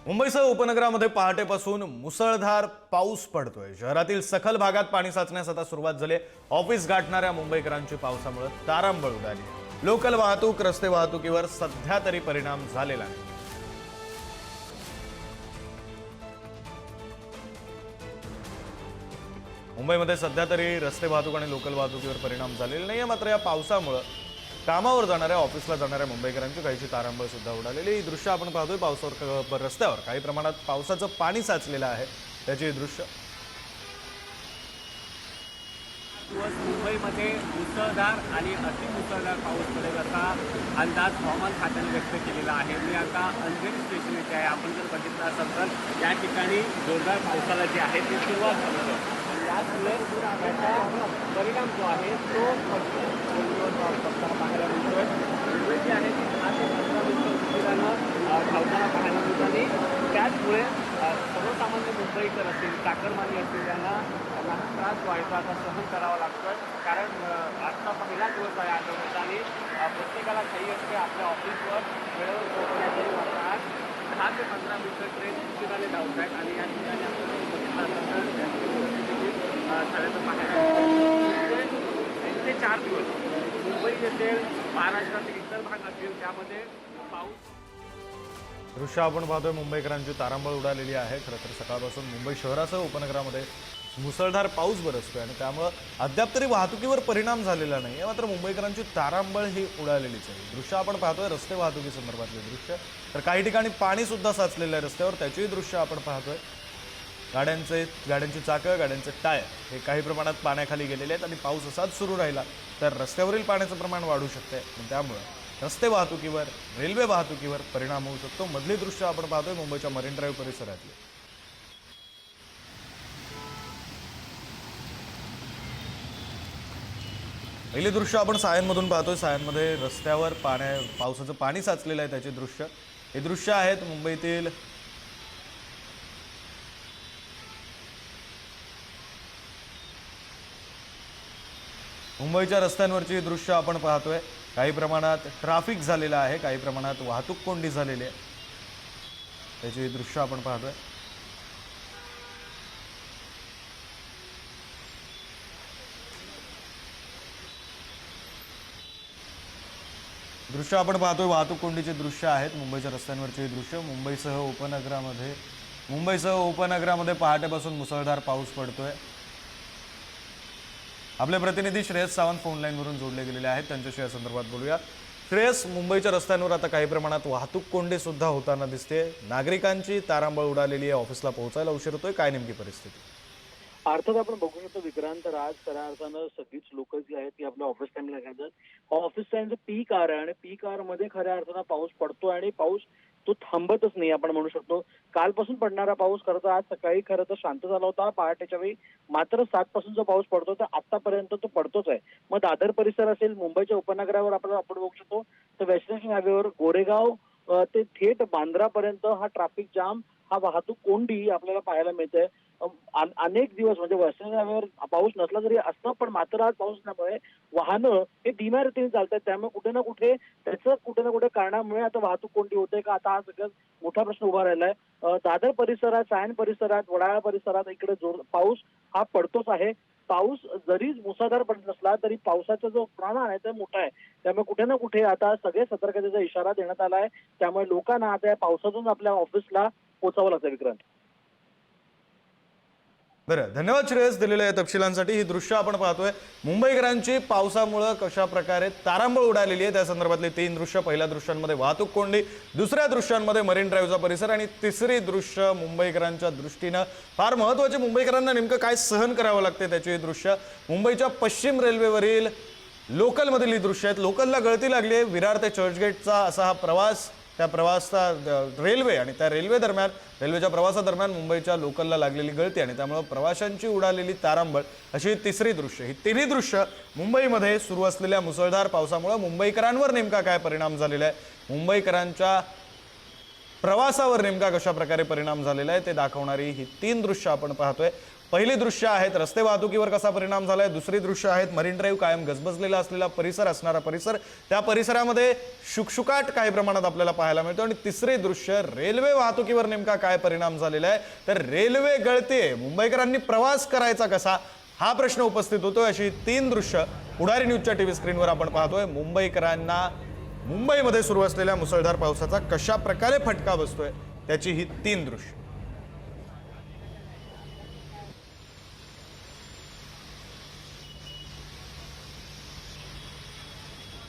मुंबईसह उपनगरामध्ये पहाटेपासून मुसळधार पाऊस पडतोय। शहरातील सखल भागात पाणी साचण्यास आता सुरुवात झाली। ऑफिस गाठणाऱ्या मुंबईकरांची पावसामुळे तारांबळ उडाली। लोकल वाहतूक, रस्ते वाहतुकीवर सध्या तरी परिणाम झालेला नाही। मुंबईमध्ये सध्या तरी रस्ते वाहतूक आणि लोकल वाहतुकीवर परिणाम झालेला नाहीये। मात्र या पावसामुळे कामावर जाणाऱ्या, ऑफिसला जाणाऱ्या मुंबईकरांची काहीशी तारांबळ सुद्धा उडालेली। ही दृश्य आपण पाहतोय। पावसावर रस्त्यावर काही प्रमाणात पावसाचं पाणी साचलेलं आहे, त्याची दृश्य। मुंबईमध्ये मुसळधार आणि अतिमुसळधार पाऊस पडेल असा अंदाज हवामान खात्याने व्यक्त केलेला आहे। मी आता अंधेरी स्टेशन येथे आहे। आपण जर बघितलं असाल तर या ठिकाणी जोरदार पावसाला जे आहे ते सुरुवात झालेली आहे। याचमुळे त्याचा परिणाम जो आहे तो पाहायला मिळतोय। मुंबई जी आहे ती 10 ते 15 मिनिटं उशिरानं धावताना पाहायला मिळत आणि त्याचमुळे सर्वसामान्य मुंबईकर असतील, चाकरमानी असतील यांना त्रास व्हायचा आता सहन करावा लागतोय। कारण आजचा पहिला दिवस आहे आठवड्याचा आणि प्रत्येकाला घाई असते आपल्या ऑफिसवर वेळेवर पोहोचण्यासाठी। मात्र आज 10 ते 15 मिनिटं ट्रेन उशिराने धावत आहेत आणि या ठिकाणी आपण झाल्याचं पाहायला 3 ते 4 दिवस मुंबई येथील महाराष्ट्रातील इतर भाग असतील त्यामध्ये पाऊस। दृश्य आपण पाहतोय। मुंबईकरांची तारांबळ उडालेली आहे। खरं तर सकाळपासून मुंबई शहरासह उपनगरामध्ये मुसळधार पाऊस बरसतोय आणि त्यामुळे अद्याप तरी वाहतुकीवर परिणाम झालेला नाही। मात्र मुंबईकरांची तारांबळ ही उडालेलीच आहे। दृश्य आपण पाहतोय रस्ते वाहतुकी संदर्भातले दृश्य। तर काही ठिकाणी पाणी सुद्धा साचलेलं आहे रस्त्यावर, त्याचीही दृश्य आपण पाहतोय। गाड्यांची चाकं, गाड्यांचे टायर हे काही प्रमाणात पाण्याखाली गेलेले आहेत आणि पाऊस असाच सुरू राहिला तर रस्त्यावरील पाण्याचं प्रमाण वाढू शकते आणि त्यामुळे रस्ते वाहतुकीवर, रेल्वे वाहतुकीवर परिणाम होऊ शकतो। मधली दृश्य आपण पाहतोय मुंबईच्या मरीन ड्राईव्ह परिसरातली। पहिली दृश्य आपण सायनमधून पाहतोय। सायनमध्ये रस्त्यावर पावसाचं पाणी साचलेलं आहे, त्याचे दृश्य हे दृश्य आहेत मुंबईतील मुंबईच्या रस्त्यांवरची दृश्य आपण पाहतोय। काही प्रमाणात ट्रॅफिक झालेलं आहे, काही प्रमाणात वाहतूक कोंडी झालेली आहे, त्याची दृश्य आपण पाहतोय। दृश्य आपण पाहतोय वाहतूक कोंडीचे दृश्य आहेत मुंबईच्या रस्त्यांवरचे दृश्य। मुंबईसह उपनगरामध्ये पहाटेपासून मुसळधार पाऊस पडतोय। आपले प्रतिनिधी श्रेयस सावंत फोन लाईनवरून जोडले गेलेले आहेत, त्यांच्याशी या संदर्भात बोलूया। श्रेयस, मुंबईच्या रस्त्यांवर आता काही प्रमाणात वाहतूक कोंडी सुद्धा होताना दिसते। नागरिकांची तारांबळ उडालेली आहे, ऑफिसला पोहोचायला उशीर होतोय, काय नेमकी परिस्थिती? अर्थात आपण बघू शकतो विक्रांत, आज खऱ्या अर्थानं सगळीच लोक जी आहेत ती आपल्या ऑफिस टाइमला घेतात। ऑफिस टाइमचं पीक आवर आहे आणि पीक आवर मध्ये खऱ्या अर्थानं पाऊस पडतो आणि पाऊस तो थांबतच नाही आपण म्हणू शकतो। कालपासून पडणारा पाऊस खरं तर आज सकाळी खरं तर शांत झाला होता पहाटेच्या वेळी, मात्र 7 पासून जो पाऊस पडतो तर आतापर्यंत तो पडतोच आहे। मग दादर परिसर असेल, मुंबईच्या उपनगरावर आपण बघू शकतो तर वेस्टर्न हायवेवर गोरेगाव ते थेट बांद्रापर्यंत हा ट्रॅफिक जाम, हा वाहतूक कोंडी आपल्याला पाहायला मिळते। अनेक दिवस म्हणजे वेस्टर्न हायवेवर पाऊस नसला जरी असतं, पण मात्र आज पाऊस नसल्यामुळे वाहनं हे धीम्या रीतीने चालतात। त्यामुळे कुठे ना कुठे कारणामुळे आता वाहतूक कोंडी होते का, आता हा सगळ्यात मोठा प्रश्न उभा राहिलाय। दादर परिसरात, सायन परिसरात, वडाळा परिसरात इकडे पाऊस हा पडतोच आहे। पाऊस जरी मुसळधार पडत नसला तरी पावसाचा जो प्रमाण आहे ते मोठा आहे। त्यामुळे कुठे ना कुठे आता सगळे सतर्कतेचा इशारा देण्यात आलाय। त्यामुळे लोकांना आता या पावसातून आपल्या ऑफिसला पोहोचावं लागतं विक्रांत। बरं, धन्यवाद श्रेयस दिलेल्या या तपशिलांसाठी। ही दृश्य आपण पाहतोय मुंबईकरांची पावसामुळे कशा प्रकारे तारांबळ उडालेली आहे त्या संदर्भातले 3 दृश्य। पहिल्या दृश्यांमध्ये वाहतूक कोंडी, दुसऱ्या दृश्यांमध्ये मरीन ड्राईव्हचा परिसर आणि तिसरी दृश्य मुंबईकरांच्या दृष्टीनं फार महत्त्वाचे, मुंबईकरांना नेमकं काय सहन करावं लागते त्याची दृश्य। मुंबईच्या पश्चिम रेल्वेवरील लोकलमधील ही दृश्य आहेत। लोकलला गळती लागली आहे। विरार ते चर्चगेटचा असा हा प्रवास, त्या प्रवासाचा रेल्वे आणि त्या रेल्वेच्या प्रवासादरम्यान मुंबईच्या लोकलला लागलेली गळती आणि त्यामुळे प्रवाशांची उडालेली तारांबळ अशी तिसरी दृश्य। ही तिन्ही दृश्य मुंबईमध्ये सुरू असलेल्या मुसळधार पावसामुळे मुंबईकरांवर नेमका काय परिणाम झालेला आहे, मुंबईकरांच्या प्रवासावर नेमका कशा प्रकारे परिणाम झालेला आहे ते दाखवणारी ही 3 दृश्य आपण पाहतोय। पहिली दृश्य आहेत रस्ते वाहतुकीवर कसा परिणाम झालाय, दुसरी दृश्य आहेत मरीन ड्राईव्ह कायम गजबजलेला असलेला परिसर असणारा परिसर, त्या परिसरामध्ये शुकशुकाट काही प्रमाणात आपल्याला पाहायला मिळतो, आणि तिसरे दृश्य रेल्वे वाहतुकीवर नेमका काय परिणाम झालेला आहे, तर रेल्वे गळतीये, मुंबईकरांनी प्रवास करायचा कसा हा प्रश्न उपस्थित होतोय। अशी तीन दृश्य पुढारी न्यूजच्या टीव्ही स्क्रीनवर आपण पाहतोय। मुंबईकरांना मुंबईमध्ये सुरू असलेल्या मुसळधार पावसाचा कशा प्रकारे फटका बसतोय त्याची ही तीन दृश्य।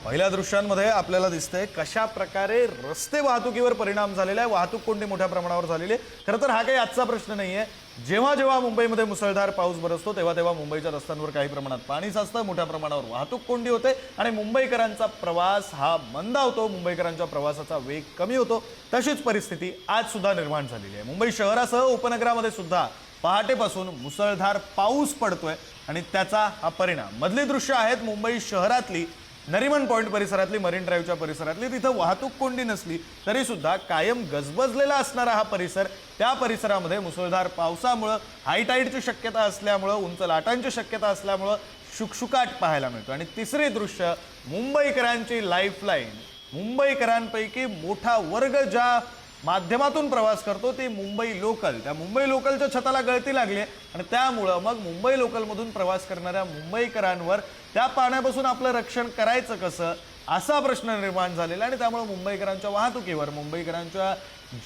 पहिल्या दृश्यांमध्ये आपल्याला दिसतंय कशा प्रकारे रस्ते वाहतुकीवर परिणाम झालेला आहे, वाहतूक कोंडी मोठ्या प्रमाणावर झालेली आहे। खरं तर हा काही आजचा प्रश्न नाहीये, जेव्हा जेव्हा मुंबईमध्ये मुसळधार पाऊस बरसतो तेव्हा तेव्हा मुंबईच्या रस्त्यांवर काही प्रमाणात पाणी साचतं, मोठ्या प्रमाणावर वाहतूक कोंडी होते आणि मुंबईकरांचा प्रवास हा मंदावतो, मुंबईकरांच्या प्रवासाचा वेग कमी होतो। तशीच परिस्थिती आज सुद्धा निर्माण झालेली आहे। मुंबई शहरासह उपनगरामध्ये सुद्धा पहाटेपासून मुसळधार पाऊस पडतोय आणि त्याचा हा परिणाम। मधली दृश्य आहेत मुंबई शहरातली, नरिमन पॉइंट परिसरातली, मरीन ड्राईव्हच्या परिसरातली, तिथं वाहतूक कोंडी नसली तरी सुद्धा कायम गजबजलेला असणारा हा परिसर, त्या परिसरामध्ये मुसळधार पावसामुळे हाय टाईडची शक्यता असल्यामुळे, उंच लाटांची शक्यता असल्यामुळे शुकशुकाट पाहायला मिळतो। आणि तिसरे दृश्य मुंबईकरांची लाईफलाईन, मुंबईकरांपैकी मोठा वर्ग ज्या माध्यमातून प्रवास करतो ते मुंबई लोकल, त्या मुंबई लोकलच्या छताला गळती लागली आणि त्यामुळं मग मुंबई लोकलमधून प्रवास करणाऱ्या मुंबईकरांवर त्या पाण्यापासून आपलं रक्षण करायचं कसं असा प्रश्न निर्माण झालेला, आणि त्यामुळे मुंबईकरांच्या वाहतुकीवर, मुंबईकरांच्या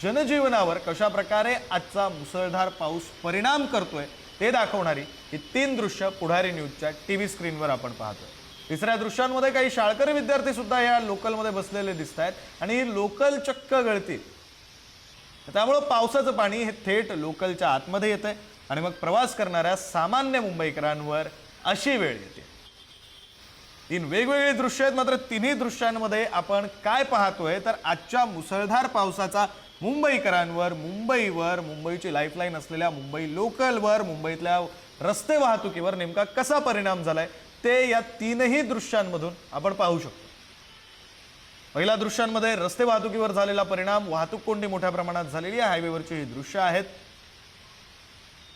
जनजीवनावर कशा प्रकारे आजचा मुसळधार पाऊस परिणाम करतोय ते दाखवणारी ही तीन दृश्य पुढारी न्यूजच्या टीव्ही स्क्रीनवर आपण पाहतोय। तिसऱ्या दृश्यांमध्ये काही शाळकरी विद्यार्थी सुद्धा या लोकलमध्ये बसलेले दिसत आहेत आणि ही लोकल चक्क गळती, त्यामुळे पावसाचं पाणी हे थेट लोकलच्या आतमध्ये येतंय आणि मग प्रवास करणाऱ्या सामान्य मुंबईकरांवर अशी वेळ येते। तीन वेगवेगळी दृश्य आहेत, मात्र तिन्ही दृश्यांमध्ये आपण काय पाहतोय तर आजच्या मुसळधार पावसाचा मुंबईकरांवर, मुंबईवर, मुंबईची लाईफलाईन असलेल्या मुंबई लोकलवर, मुंबईतल्या रस्ते वाहतुकीवर नेमका कसा परिणाम झालाय ते या तीनही दृश्यांमधून आपण पाहू शकतो। पहिल्या दृश्यांमध्ये रस्ते वाहतुकीवर झालेला परिणाम, वाहतूक कोंडी मोठ्या प्रमाणात झालेली आहे, हायवेवरची ही दृश्य आहेत।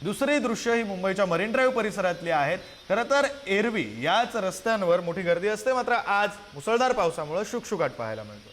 दुसरी दृश्य ही मुंबईच्या मरीन ड्राईव्ह परिसरातली आहेत। खरं तर एरवी याच रस्त्यांवर मोठी गर्दी असते, मात्र आज मुसळधार पावसामुळे शुकशुकाट पाहायला मिळतो।